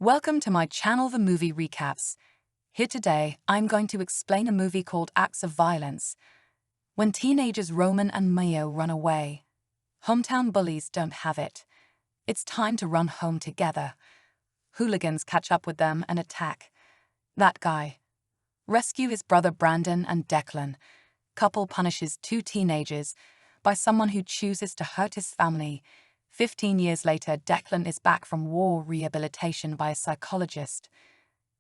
Welcome to my channel, The Movie Recaps. Here today, I'm going to explain a movie called Acts of Violence. When teenagers Roman and Mia run away, hometown bullies don't have it. It's time to run home together. Hooligans catch up with them and attack that guy. Rescue his brother Brandon and Declan. Couple punishes two teenagers by someone who chooses to hurt his family. 15 years later, Declan is back from war rehabilitation by a psychologist.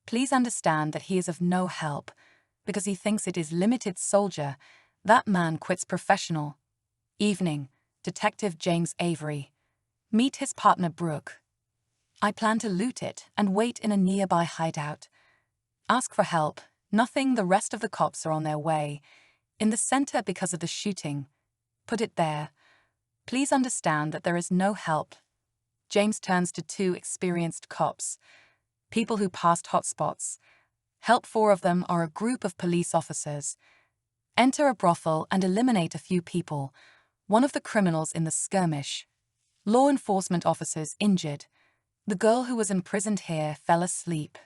Please understand that he is of no help, because he thinks it is limited soldier. That man quits professional. Evening, Detective James Avery. Meet his partner Brooke. I plan to loot it and wait in a nearby hideout. Ask for help. Nothing, the rest of the cops are on their way. In the center because of the shooting. Put it there. Please understand that there is no help. James turns to two experienced cops, people who passed hotspots. Help four of them are a group of police officers. Enter a brothel and eliminate a few people, one of the criminals in the skirmish. Law enforcement officers injured. The girl who was imprisoned here fell asleep.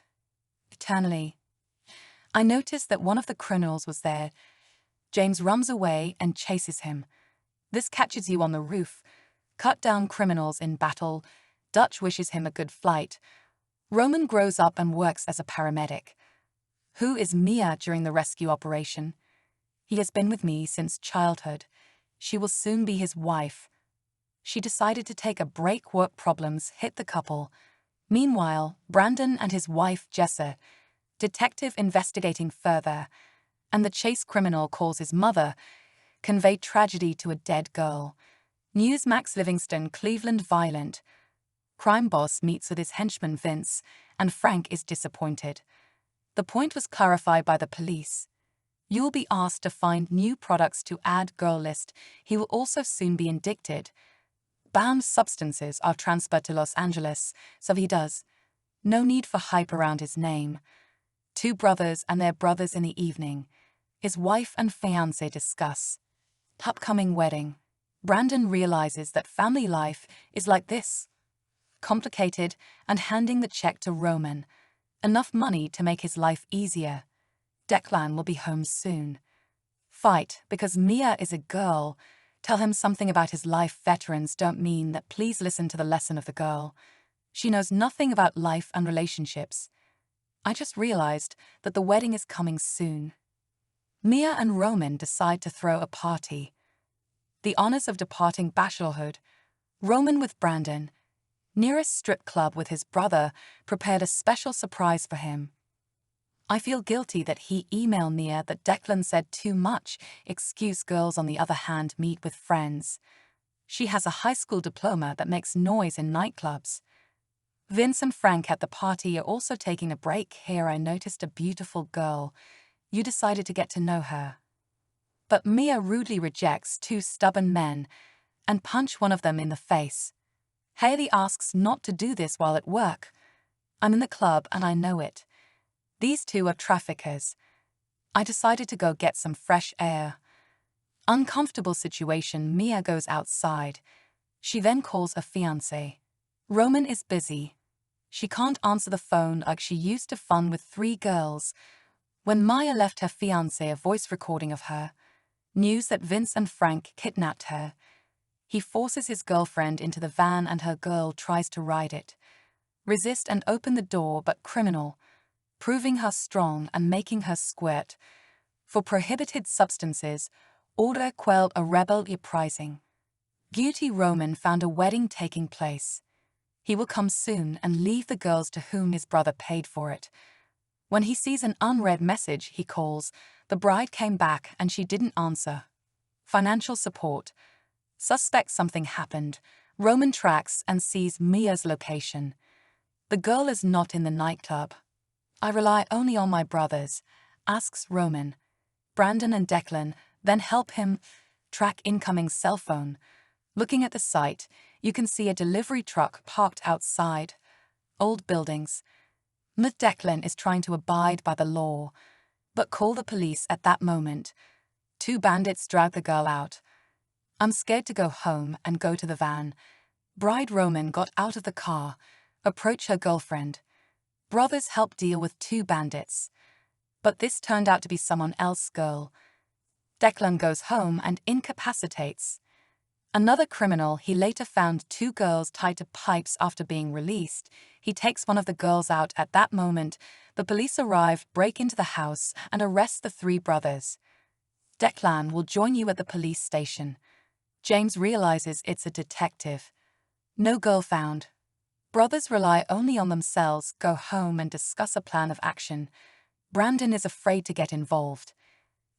Eternally. I noticed that one of the criminals was there. James runs away and chases him. This catches you on the roof. Cut down criminals in battle. Dutch wishes him a good flight. Roman grows up and works as a paramedic. Who is Mia during the rescue operation? He has been with me since childhood. She will soon be his wife. She decided to take a break. Work problems hit the couple. Meanwhile, Brandon and his wife Jessa, detective investigating further, and the chase criminal calls his mother, convey tragedy to a dead girl. Newsmax Livingston, Cleveland violent. Crime boss meets with his henchman Vince, and Frank is disappointed. The point was clarified by the police. You will be asked to find new products to add girl list. He will also soon be indicted. Banned substances are transferred to Los Angeles, so he does. No need for hype around his name. Two brothers and their brothers in the evening. His wife and fiancé discuss upcoming wedding. Brandon realizes that family life is like this. Complicated, and handing the check to Roman. Enough money to make his life easier. Declan will be home soon. Fight because Mia is a girl. Tell him something about his life. Veterans don't mean that. Please listen to the lesson of the girl. She knows nothing about life and relationships. I just realized that the wedding is coming soon. Mia and Roman decide to throw a party. The honors of departing bachelorhood. Roman with Brandon. Nearest strip club with his brother prepared a special surprise for him. I feel guilty that he emailed Mia that Declan said too much. Excuse. Girls on the other hand meet with friends. She has a high school diploma that makes noise in nightclubs. Vince and Frank at the party are also taking a break. Here I noticed a beautiful girl. You decided to get to know her. But Mia rudely rejects two stubborn men and punch one of them in the face. Haley asks not to do this while at work. I'm in the club and I know it. These two are traffickers. I decided to go get some fresh air. Uncomfortable situation. Mia goes outside. She then calls a fiancé. Roman is busy. She can't answer the phone like she used to. Fun with three girls. When Maya left her fiancé a voice recording of her. News that Vince and Frank kidnapped her. He forces his girlfriend into the van and her girl tries to ride it. Resist and open the door but criminal. Proving her strong and making her squirt. For prohibited substances, order quelled a rebel uprising. Guilty Roman found a wedding taking place. He will come soon and leave the girls to whom his brother paid for it. When he sees an unread message, he calls. The bride came back and she didn't answer. Financial support. Suspect something happened. Roman tracks and sees Mia's location. The girl is not in the nightclub. I rely only on my brothers, asks Roman. Brandon and Declan then help him track incoming cell phone. Looking at the site, you can see a delivery truck parked outside. Old buildings. Declan is trying to abide by the law, but call the police at that moment. Two bandits drag the girl out. I'm scared to go home and go to the van. Bride Roman got out of the car, approached her girlfriend. Brothers help deal with 2 bandits. But this turned out to be someone else's girl. Declan goes home and incapacitates another criminal. He later found 2 girls tied to pipes after being released. He takes one of the girls out. At that moment, the police arrive, break into the house, and arrest the 3 brothers. Declan will join you at the police station. James realizes it's a detective. No girl found. Brothers rely only on themselves, go home and discuss a plan of action. Brandon is afraid to get involved.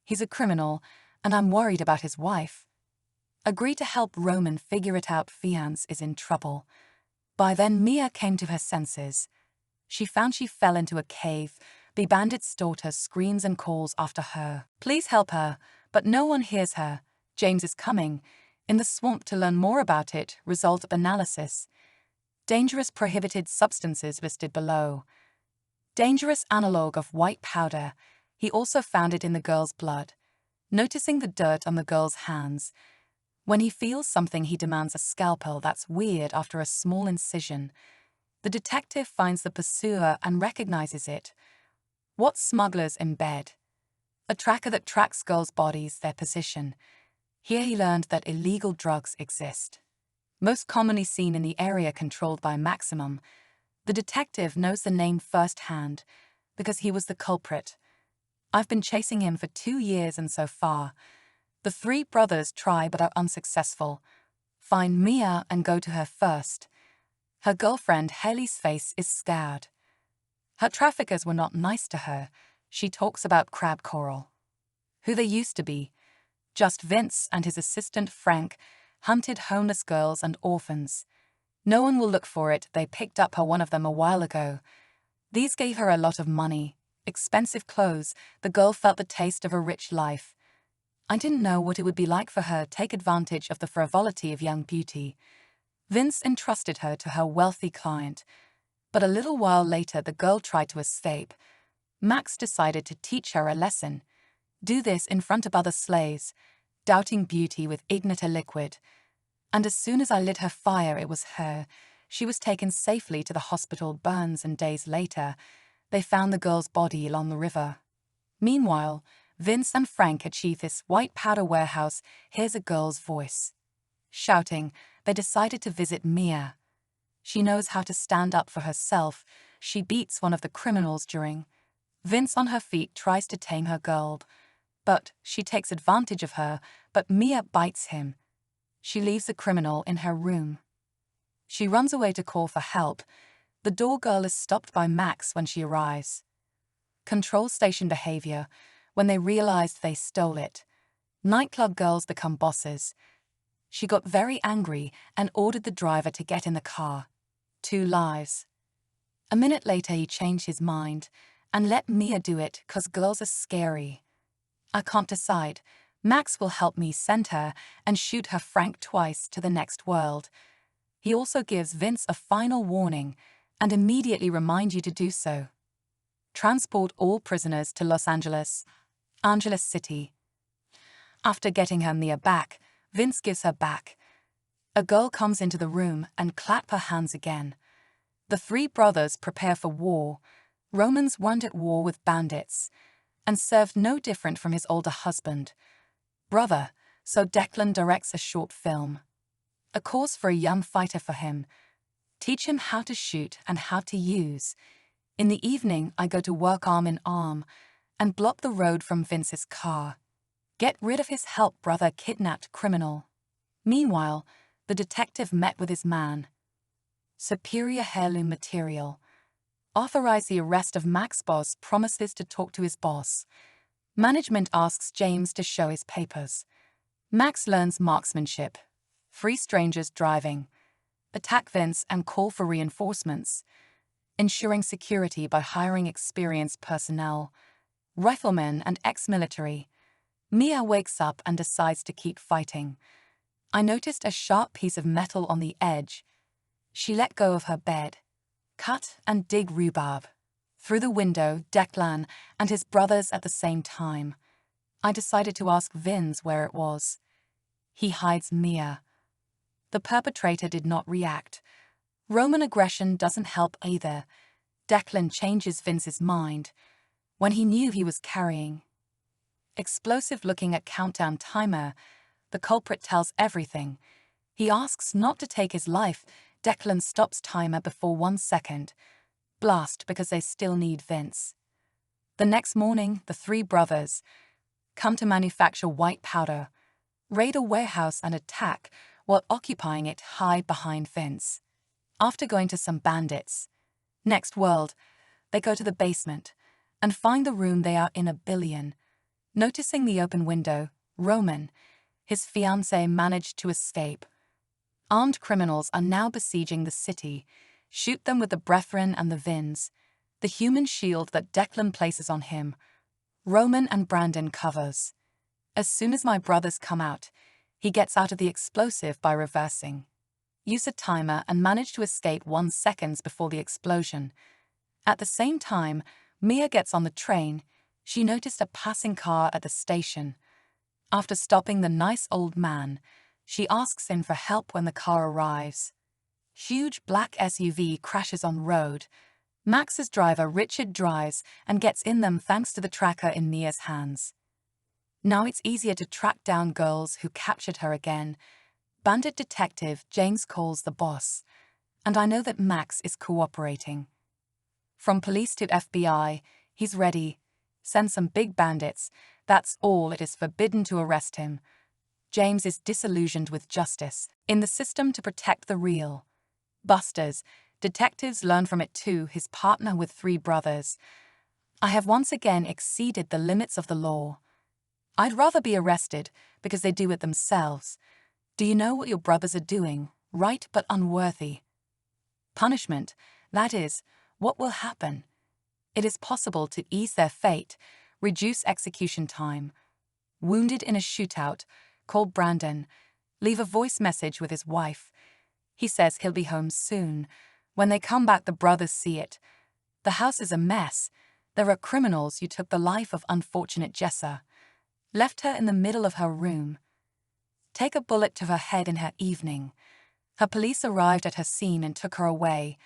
He's a criminal, and I'm worried about his wife. Agree to help Roman figure it out. Fiancee is in trouble. By then, Mia came to her senses. She found she fell into a cave. The bandit's daughter screams and calls after her. Please help her, but no one hears her. James is coming. In the swamp to learn more about it. Result of analysis. Dangerous prohibited substances listed below. Dangerous analog of white powder. He also found it in the girl's blood. Noticing the dirt on the girl's hands. When he feels something, he demands a scalpel. That's weird after a small incision. The detective finds the pursuer and recognizes it. What smugglers in bed? A tracker that tracks girls' bodies, their position. Here he learned that illegal drugs exist. Most commonly seen in the area controlled by Maximum. The detective knows the name firsthand because he was the culprit. I've been chasing him for 2 years and so far. The 3 brothers try but are unsuccessful. Find Mia and go to her first. Her girlfriend Haley's face is scarred. Her traffickers were not nice to her. She talks about crab coral. Who they used to be. Just Vince and his assistant Frank hunted homeless girls and orphans. No one will look for it. They picked up one of them a while ago. These gave her a lot of money, expensive clothes. The girl felt the taste of a rich life. I didn't know what it would be like for her to take advantage of the frivolity of young beauty. Vince entrusted her to her wealthy client. But a little while later, the girl tried to escape. Max decided to teach her a lesson. Do this in front of other slaves, doubting beauty with igniter liquid. And as soon as I lit her fire, it was her. She was taken safely to the hospital Burns, and days later, they found the girl's body along the river. Meanwhile, Vince and Frank achieve this white powder warehouse. Here's a girl's voice. Shouting, they decided to visit Mia. She knows how to stand up for herself. She beats one of the criminals during. Vince on her feet tries to tame her girl. But she takes advantage of her, but Mia bites him. She leaves the criminal in her room. She runs away to call for help. The door girl is stopped by Max when she arrives. Control station behavior, when they realized they stole it. Nightclub girls become bosses. She got very angry and ordered the driver to get in the car. 2 lives. A minute later he changed his mind and let Mia do it 'cause girls are scary. I can't decide. Max will help me send her and shoot her Frank twice to the next world. He also gives Vince a final warning and immediately remind you to do so. Transport all prisoners to Los Angeles, Angeles City. After getting her Mia back, Vince gives her back. A girl comes into the room and clap her hands again. The 3 brothers prepare for war. Roman's weren't at war with bandits and served no different from his older husband. Brother, so Declan directs a short film. A course for a young fighter for him. Teach him how to shoot and how to use. In the evening, I go to work arm in arm and block the road from Vince's car. Get rid of his help brother kidnapped criminal. Meanwhile, the detective met with his man. Superior heirloom material. Authorize the arrest of Max. Boss promises to talk to his boss. Management asks James to show his papers. Max learns marksmanship. 3 strangers driving. Attack Vince and call for reinforcements. Ensuring security by hiring experienced personnel. Riflemen and ex-military. Mia wakes up and decides to keep fighting. I noticed a sharp piece of metal on the edge. She let go of her bed. Cut and dig rhubarb. Through the window, Declan and his brothers at the same time. I decided to ask Vince where it was. He hides Mia. The perpetrator did not react. Roman aggression doesn't help either. Declan changes Vince's mind when he knew he was carrying. Explosive looking at countdown timer, the culprit tells everything. He asks not to take his life. Declan stops timer before 1 second. Blast because they still need Vince. The next morning, the three brothers come to manufacture white powder, raid a warehouse and attack while occupying it, hide behind Vince. After going to some bandits' next world, they go to the basement and find the room they are in a billion. Noticing the open window, Roman, his fiancée, managed to escape. Armed criminals are now besieging the city. Shoot them with the Brethren and the Vins, the human shield that Declan places on him. Roman and Brandon covers. As soon as my brothers come out, he gets out of the explosive by reversing. Use a timer and manage to escape 1 second before the explosion. At the same time, Mia gets on the train. She noticed a passing car at the station. After stopping the nice old man, she asks him for help when the car arrives. Huge black SUV crashes on road. Max's driver Richard drives and gets in them thanks to the tracker in Mia's hands. Now it's easier to track down girls who captured her again. Bandit detective James calls the boss, and I know that Max is cooperating. From police to FBI, he's ready. Send some big bandits. That's all. It is forbidden to arrest him. James is disillusioned with justice in the system to protect the real busters. Detectives learn from it too, his partner with 3 brothers. I have once again exceeded the limits of the law. I'd rather be arrested because they do it themselves. Do you know what your brothers are doing? Right but unworthy. Punishment, that is, what will happen? It is possible to ease their fate, reduce execution time. Wounded in a shootout, call Brandon. Leave a voice message with his wife. He says he'll be home soon. When they come back, the brothers see it. The house is a mess. There are criminals who took the life of unfortunate Jessa. Left her in the middle of her room. Take a bullet to her head in her evening. Her police arrived at her scene and took her away.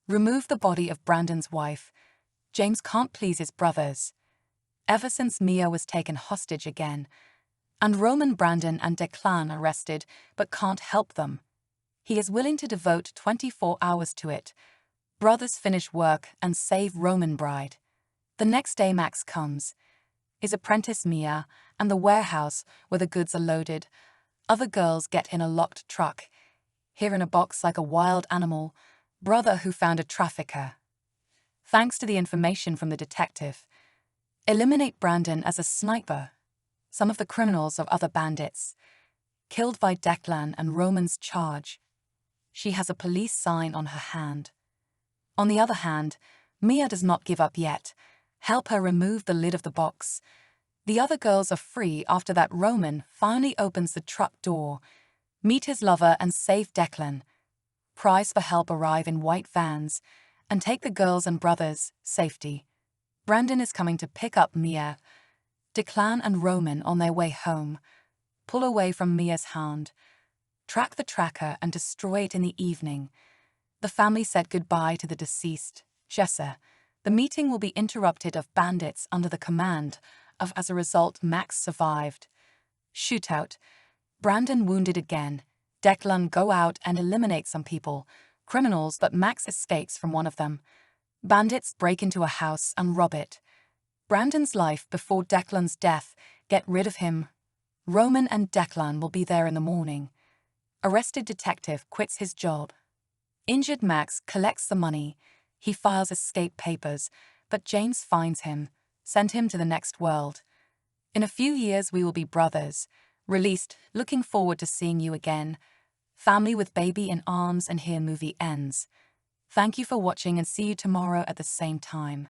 Remove the body of Brandon's wife. James can't please his brothers. Ever since Mia was taken hostage again. And Roman, Brandon and Declan arrested, but can't help them. He is willing to devote 24 hours to it. Brothers finish work and save Roman bride. The next day Max comes. His apprentice Mia and the warehouse where the goods are loaded. Other girls get in a locked truck. Here in a box like a wild animal. Brother who found a trafficker. Thanks to the information from the detective. Eliminate Brandon as a sniper. Some of the criminals are other bandits. Killed by Declan and Roman's charge. She has a police sign on her hand. On the other hand, Mia does not give up yet. Help her remove the lid of the box. The other girls are free after that. Roman finally opens the truck door. Meet his lover and save Declan. Cries for help arrive in white vans and take the girls and brothers' safety. Brandon is coming to pick up Mia. Declan and Roman on their way home. Pull away from Mia's hand. Track the tracker and destroy it in the evening. The family said goodbye to the deceased, Jessa. The meeting will be interrupted of bandits under the command of, as a result, Max survived. Shootout. Brandon wounded again. Declan go out and eliminate some people, criminals, but Max escapes from one of them. Bandits break into a house and rob it. Brandon's life before Declan's death. Get rid of him. Roman and Declan will be there in the morning. Arrested detective quits his job. Injured Max collects the money. He files escape papers, but James finds him, send him to the next world. In a few years we will be brothers. Released, looking forward to seeing you again. Family with baby in arms, and here movie ends. Thank you for watching and see you tomorrow at the same time.